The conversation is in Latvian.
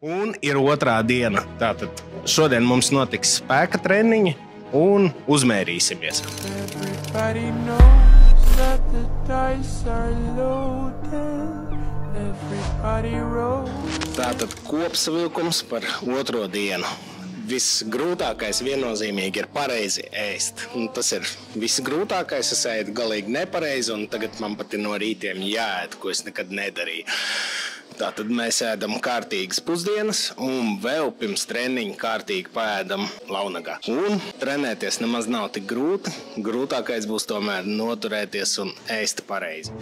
Un ir otrā diena. Tātad šodien mums notiks spēka treniņi un uzmērīsimies. Everybody knows that the dice are loaded. Everybody rolls. Tātad kopsavilkums par otro dienu. Visgrūtākais viennozīmīgi ir pareizi ēst. Un tas ir visgrūtākais. Es ēdu galīgi nepareizi, un tagad man pat ir no rītiem jāēd, ko es nekad nedarīju. Tātad mēs ēdam kārtīgas pusdienas, un vēl pirms treniņa kārtīgi paēdam launagā. Un trenēties nemaz nav tik grūti. Grūtākais būs tomēr noturēties un ēst pareizi.